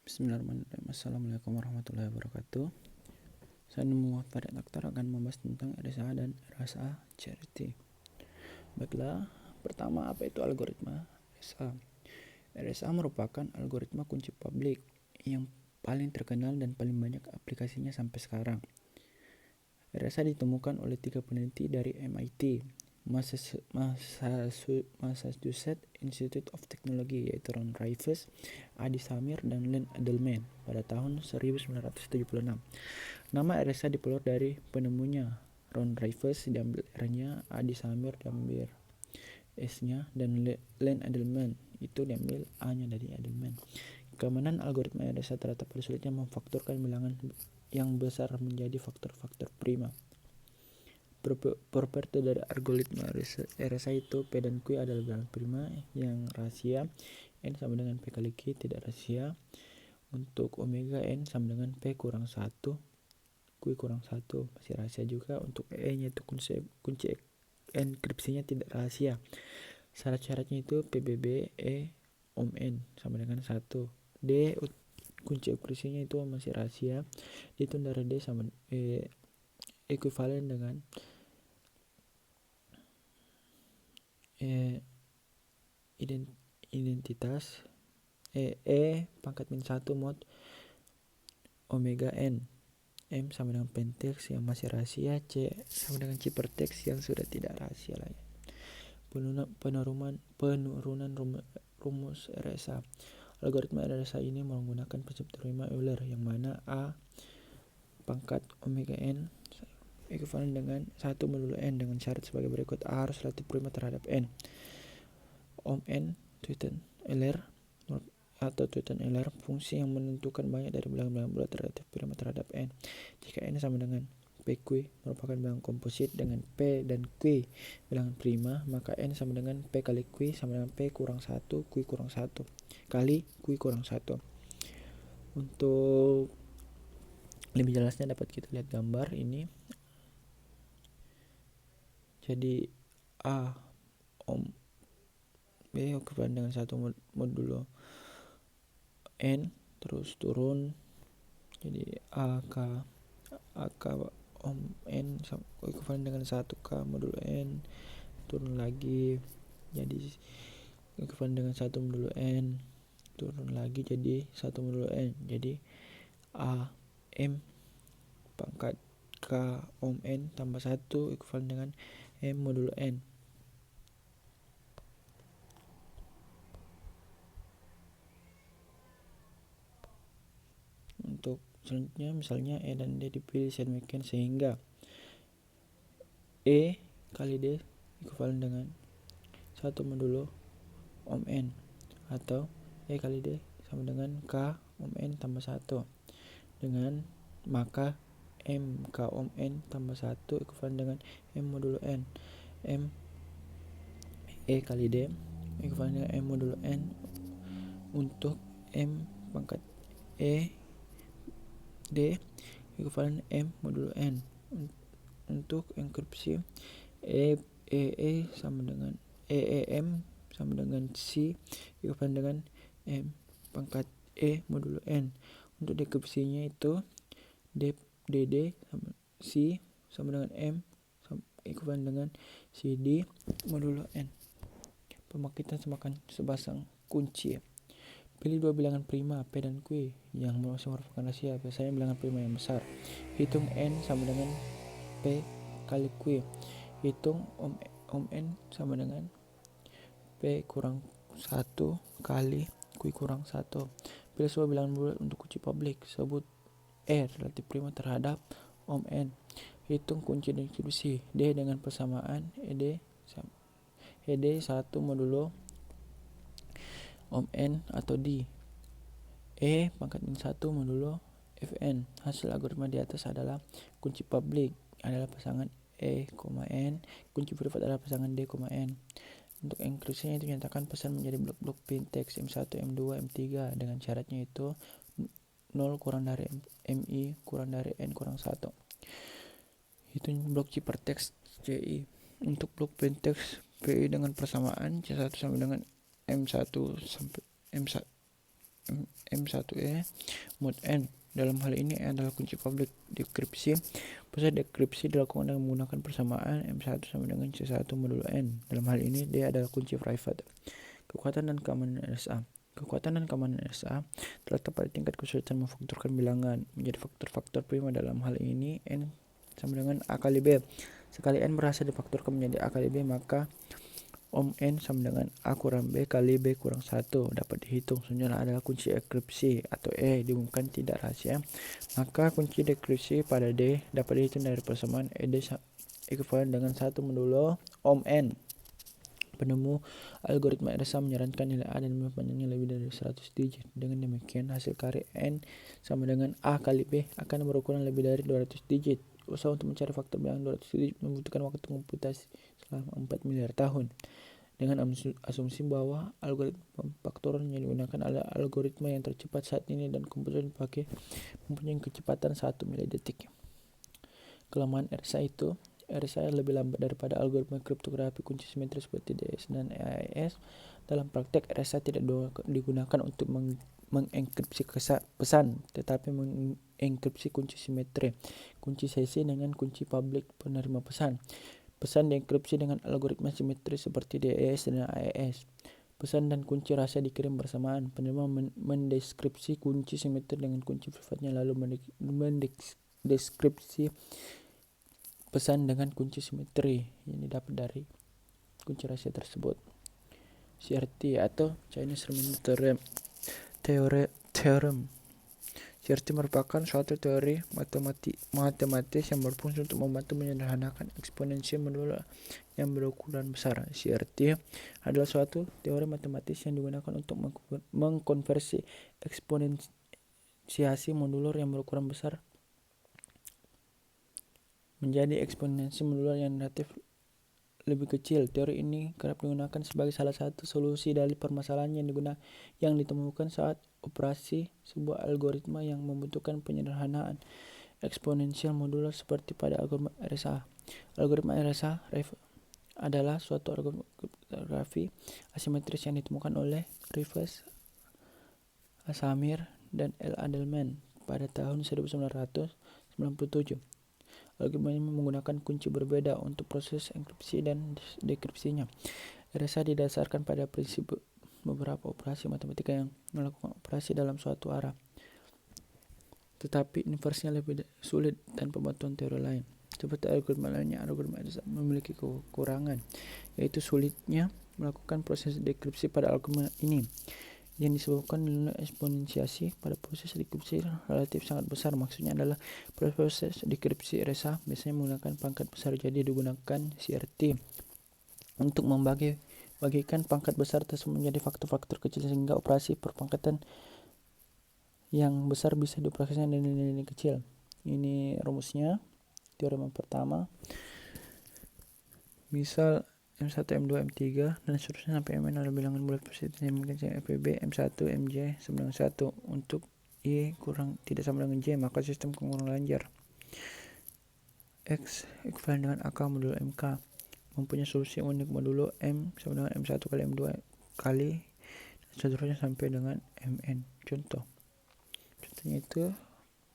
Bismillahirrahmanirrahim. Assalamualaikum warahmatullahi wabarakatuh. Saya Muhammad Farid Akhtar akan membahas tentang RSA dan RSA Charity. Baiklah, pertama apa itu algoritma RSA? RSA merupakan algoritma kunci publik yang paling terkenal dan paling banyak aplikasinya sampai sekarang. RSA ditemukan oleh 3 peneliti dari MIT, Massachusetts Institute of Technology, yaitu Ron Rivers, Adi Samir, dan Len Edelman pada tahun 1976. Nama RSA dipeluk dari penemunya. Ron Rivers diambil R-nya, Adi Samir diambil S-nya, dan Len Edelman itu diambil A-nya dari Edelman. Keamanan algoritma RSA terletak pada sulitnya memfaktorkan bilangan yang besar menjadi faktor-faktor prima. Properti dari algoritma RSA itu P dan Q adalah bilangan prima yang rahasia. N sama dengan P kali Q tidak rahasia. Untuk omega N sama dengan P kurang 1, Q kurang 1 masih rahasia juga. Untuk E nya itu kunci enkripsinya tidak rahasia. Syarat-syaratnya itu PBB E om N sama dengan 1. D kunci enkripsinya itu masih rahasia. Itu dari D sama ekuivalen dengan identitas pangkat min 1 mod omega N. M sama dengan plaintext yang masih rahasia. C sama dengan ciphertext yang sudah tidak rahasia lagi. Penurunan rumus RSA. Algoritma RSA ini menggunakan prinsip teorema Euler yang mana A pangkat omega N ekuivalen dengan 1 modulo N dengan syarat sebagai berikut. A harus relatif prima terhadap N. Om N Newton Euler atau Newton Euler fungsi yang menentukan banyak dari bilangan-bilangan bulat relatif prima terhadap N. Jika N sama dengan PQ merupakan bilangan komposit dengan P dan Q bilangan prima, maka N sama dengan P kali Q sama dengan P kurang 1 Q kurang 1 kali Q kurang 1. Untuk lebih jelasnya dapat kita lihat gambar ini. Jadi A om B ekuivalen dengan 1 modulo N, terus turun jadi AK om N ekuivalen dengan 1K modulo N, turun lagi jadi ekuivalen dengan 1 modulo N, turun lagi jadi 1 modulo N. Jadi A M pangkat K om N tambah 1 ekuivalen dengan M modulo N. Untuk selanjutnya misalnya E dan D dipilih sedemikian sehingga E kali D ekuivalen dengan 1 modulo om N, atau E kali D sama dengan K om N tambah 1 dengan maka M K om N tambah 1 ekuivalen dengan M modulo N. M E kali D ekuivalen dengan M modulo N. Untuk M pangkat E D ekuivalen M modulo N. Untuk enkripsi E sama dengan M sama dengan C ekuivalen dengan M pangkat E modulo N. Untuk dekripsinya itu DD sama C sama dengan M ekuivalen dengan CD modulo N. Pembangkitan semakan sepasang kunci. Pilih dua bilangan prima P dan Q yang masih merupakan rahasia, biasanya bilangan prima yang besar. Hitung N sama dengan P kali Q. Hitung om N sama dengan P kurang 1 kali Q kurang 1. Pilih sebuah bilangan bulat untuk kunci publik. Sebut E relatif prima terhadap om N. Hitung kunci distribusi D dengan persamaan ED 1 modulo om N atau D. E pangkat min 1 modulo Fn. Hasil algoritma di atas adalah kunci publik adalah pasangan E, N, kunci privat adalah pasangan D, N. Untuk enkripsinya itu nyatakan pesan menjadi blok-blok plaintext M1, M2, M3 dengan syaratnya itu 0 kurang dari MI kurang dari N kurang 1. Itu blok ciphertext CI. Untuk blok plaintext PI dengan persamaan C1 sama dengan M1 sampai M1E mod N. Dalam hal ini E adalah kunci publik dekripsi. Proses dekripsi dilakukan dengan menggunakan persamaan M1 sama dengan C1 modulo N. Dalam hal ini D adalah kunci private. Kekuatan dan keamanan RSA. Kekuatan dan keamanan RSA terletak pada tingkat kesulitan memfaktorkan bilangan menjadi faktor-faktor prima. Dalam hal ini N sama dengan A kali B. Sekali N berhasil difaktorkan menjadi A kali B, maka N sama dengan A kurang B kali B kurang 1 dapat dihitung. Selanjutnya adalah kunci dekripsi atau E diumumkan tidak rahasia. Maka kunci dekripsi pada D dapat dihitung dari persamaan ED ekuivalen dengan 1 modulo N. Penemu algoritma RSA menyarankan nilai A dan B panjangnya lebih dari 100 digit. Dengan demikian, hasil karya N sama dengan A kali B akan berukuran lebih dari 200 digit. Usaha untuk mencari faktor bilangan 200 digit membutuhkan waktu komputasi selama 4 miliar tahun. Dengan asumsi bahwa algoritma pemfaktoran yang digunakan adalah algoritma yang tercepat saat ini dan komputer yang dipakai mempunyai kecepatan 1 milidetik. Kelemahan RSA lebih lambat daripada algoritma kriptografi kunci simetris seperti DS dan AES. Dalam praktek, RSA tidak digunakan untuk mengenkripsi pesan, tetapi mengenkripsi kunci simetri, kunci sesi dengan kunci publik penerima pesan. Pesan dienkripsi dengan algoritma simetri seperti DS dan AES. Pesan dan kunci rahasia dikirim bersamaan. Penerima mendeskripsi kunci simetri dengan kunci privatnya, lalu mendeskripsi pesan dengan kunci simetri yang didapat dari kunci rahasia tersebut. CRT atau Chinese Remainder Theorem. CRT merupakan suatu teori matematis yang berfungsi untuk membantu menyederhanakan eksponensi modulo yang berukuran besar. CRT adalah suatu teori matematis yang digunakan untuk mengkonversi eksponensiasi modulo yang berukuran besar menjadi eksponensi modular yang relatif lebih kecil. Teori ini kerap digunakan sebagai salah satu solusi dari permasalahan yang ditemukan saat operasi sebuah algoritma yang membutuhkan penyederhanaan eksponensial modular seperti pada algoritma RSA. Algoritma RSA adalah suatu algoritma kriptografi asimetris yang ditemukan oleh Rivers, Asamir, dan L. Adelman pada tahun 1997. Algoritma ini menggunakan kunci berbeda untuk proses enkripsi dan dekripsinya. RSA didasarkan pada prinsip beberapa operasi matematika yang melakukan operasi dalam suatu arah, tetapi inversinya lebih sulit dan bantuan teori lain. Seperti algoritma lainnya, algoritma RSA memiliki kekurangan, yaitu sulitnya melakukan proses dekripsi pada algoritma ini, yang disebabkan nilai eksponensiasi pada proses dekripsi relatif sangat besar. Maksudnya adalah proses dekripsi RSA biasanya menggunakan pangkat besar, jadi digunakan CRT untuk membagikan pangkat besar tersebut menjadi faktor-faktor kecil sehingga operasi perpangkatan yang besar bisa dioperasikan dengan nilai-nilai kecil. Ini rumusnya, teorema pertama. Misal M1, M2, M3 dan seterusnya sampai Mn adalah bilangan bulat positif yang memiliki FPB M1, Mj sama dengan 1. Untuk Y kurang tidak sama dengan J, maka sistem kurang lancar. X ekuivalen dengan AK modulo MK mempunyai solusi unik modulo M sama dengan M1 kali M2 kali dan seterusnya sampai dengan Mn. Contohnya itu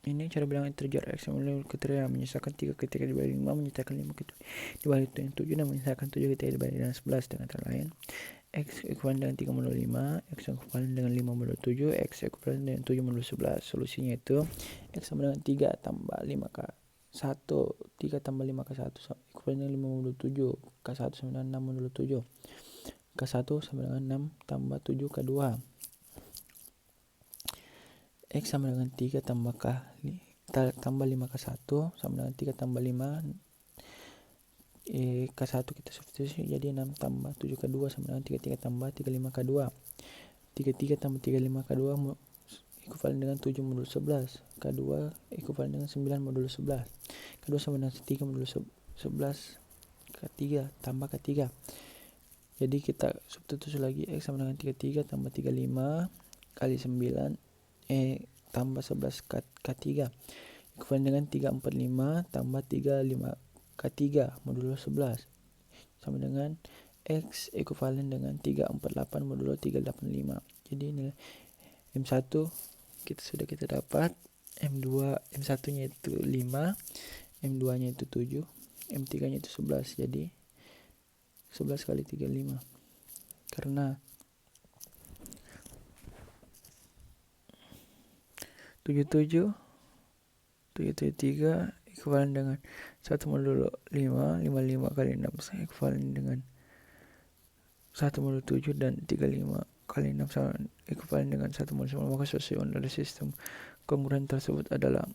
ini cara bilang integer X yang mulai kriteria menyisakan 3 ketika dibagi 5, menyisakan 5 ketika dibagi 7 dan menyisakan 7 ketika dibagi dengan 11. Dengan kata lain, X ekuivalen dengan 3 modulo 5, X ekuivalen dengan 5 modulo 7, X ekuivalen dengan 7 modulo 11. Solusinya itu X sama dengan 3 tambah 5 ke 1, 3 tambah 5 ke 1 ekuivalen dengan 5 modulo 7, K1 sama dengan 6 modulo 7, K1 sama dengan 6 tambah 7 ke 2. X sama dengan 3 tambah 5 ke 1 sama dengan 3 tambah 5 K1 kita substitusi jadi 6 tambah 7 ke 2 sama dengan 33 tambah 35 ke 2. 33 tambah 35 ke 2 ekuivalen dengan 7 modulo 11. K2 ekuivalen dengan 9 modulo 11. K2 sama dengan 3 modulo 11 K3 tambah K3. Jadi kita substitusi lagi X sama dengan 33 tambah 35 kali 9 tambah 11 K3 ekuivalen dengan 345 tambah 35 K3 modulo 11 sama dengan X ekuivalen dengan 348 modulo 385. Jadi nilai M1 kita dapat, M1 nya itu 5, M2 nya itu 7, M3 nya itu 11. Jadi 11 kali 3 5, karena 77 3 ekuivalen dengan 1 modulo 5, 55 kali 6 ekuivalen dengan 1 modulo 7, dan 35 kali 6 sama ekuivalen dengan 1 modulo 9. Maka susunan dari sistem kongruent tersebut adalah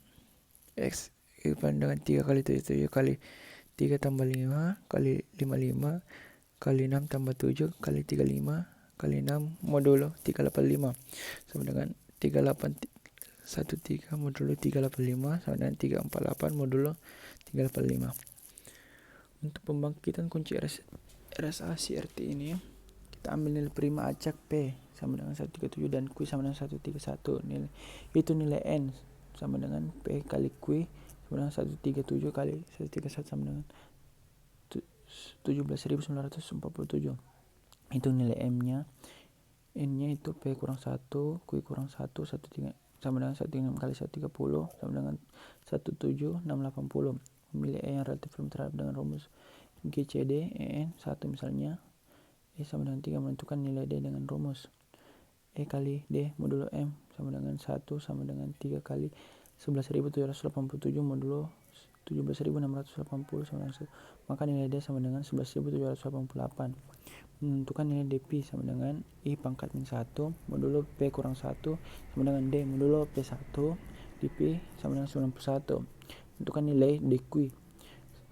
X ekuivalen dengan 3 kali 7 kali 3 tambah 5 kali 55 kali 6 tambah 7 kali 35 kali 6 modulo 385 sama dengan 3813 modulo 385 sama dengan 348 modulo 385. Untuk pembangkitan kunci RSA CRT ini, kita ambil nilai prima acak P sama dengan 137 dan Q sama dengan 131. Nilai N sama dengan P kali Q sama dengan 137 kali 131 sama dengan 17.947. Itu nilai M-nya. N-nya itu P kurang 1, Q kurang 1, 13 sama dengan 16 kali 130 sama dengan 17680. Memilih E yang relatif prima terhadap dengan rumus GCD EN 1 misalnya. E sama dengan 3 menentukan nilai D dengan rumus E kali D modulo M sama dengan 1 sama dengan 3 kali 11.787 modulo 17.680 sama dengan 1. Maka nilai D sama dengan 11.788. Menentukan nilai dP sama dengan I pangkat min 1 modulo P kurang 1 sama dengan D modulo P1 dP sama dengan 91. Menentukan nilai dQ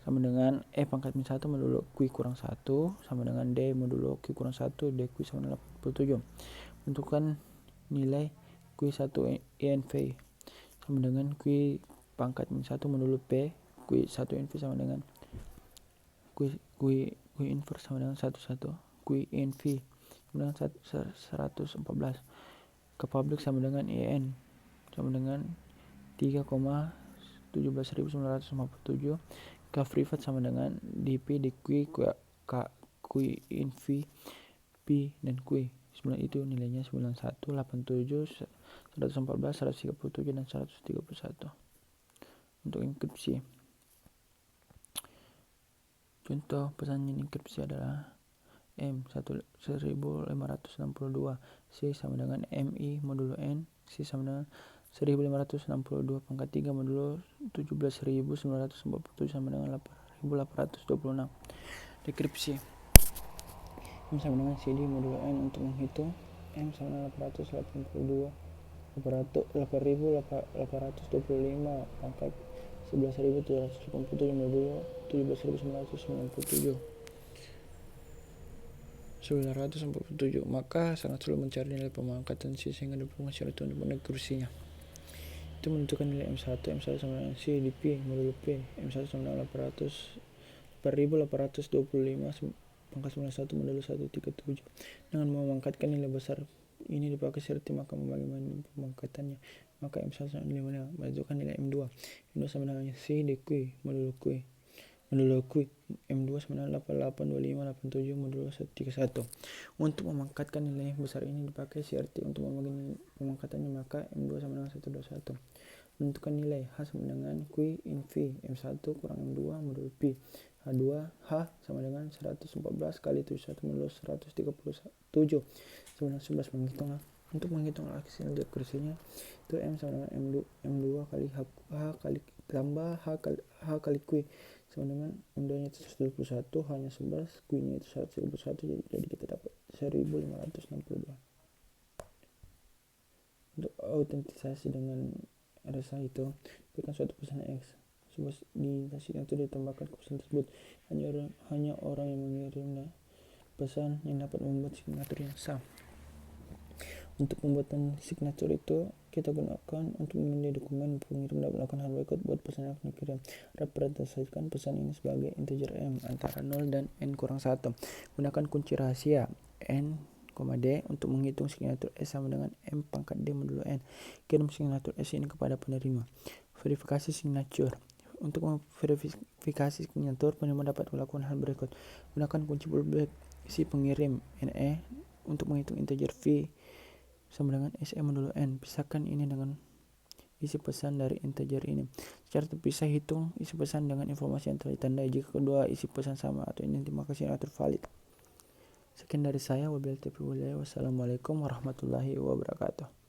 sama dengan E pangkat min 1 modulo Q kurang 1 sama dengan D modulo Q kurang 1 dQ sama dengan 87. Menentukan nilai Q1 INV sama dengan Q pangkat min 1 modulo P Q1 INV sama dengan Q inverse sama dengan 1 Q INV sama dengan 114. Ke public sama dengan IN sama dengan 3,17.957. Ke privat sama dengan dP dQ Q INV P dan Q. Sebenarnya itu nilainya 91, 87, 114, 137 dan 131. Untuk enkripsi, contoh pesan enkripsi adalah M1562 C sama dengan MI modulo N C sama dengan 1562 pangkat 3 modulo 17.947 sama dengan 8.826. Dekripsi, M sama dengan CD modulo N. Untuk menghitung M sama dengan 882 8.825 pangkat 11.787 modulo 17.997 947. Maka sangat sulit mencari nilai pemangkatan C sehingga diperlukan syarat untuk mendekripsinya. Itu menentukan nilai M1 sama dengan C di P modulo P. M1 sama dengan 8.825 pangkat 91 modulo 137. Dengan memangkatkan nilai besar ini dipakai seperti maka membagi pemangkatannya. Maka M1 sama dengan 5 menentukan nilai M2. M2 sama dengan C di Q modulo Q M2 sama dengan 8825 87 modulo 131. Untuk memangkatkan nilai besar ini dipakai CRT untuk membagi pemangkatannya. Maka M2 sama dengan 121. Menentukan nilai H sama dengan Q in V M1 kurang M2 modulo P H2 H sama dengan 114 kali 71 modulo 137 sama dengan 11. Untuk menghitung hasil dekripsinya itu M sama dengan M2 kali H kali tambah H kali Q sama dengan M2 nya itu 121, H nya 11, Q nya itu 131, jadi kita dapat 1562. Untuk autentisasi dengan RSA itu berikan suatu pesan X di signatur ditambahkan ke pesan tersebut. Hanya orang yang mengirimnya pesan yang dapat membuat signatur yang sah. Untuk pembuatan signatur itu kita gunakan untuk memilih dokumen pengirim dapat melakukan hal berikut buat pesan yang akan dikirim. Representasikan pesan ini sebagai integer M antara 0 dan N kurang 1. Gunakan kunci rahasia N, D untuk menghitung signatur S sama dengan M pangkat D modulo N. Kirim signatur S ini kepada penerima. Verifikasi signatur. Untuk memverifikasi signatur, penerima dapat melakukan hal berikut. Gunakan kunci publik si pengirim NE untuk menghitung integer V sama dengan SE modulo N. Pisahkan ini dengan isi pesan dari integer ini. Secara terpisah hitung isi pesan dengan informasi yang telah ditandai. Jika kedua isi pesan sama atau identik maka simulator valid. Sekian dari saya. Wabillahi taufiq wal hidayah. Wassalamualaikum warahmatullahi wabarakatuh.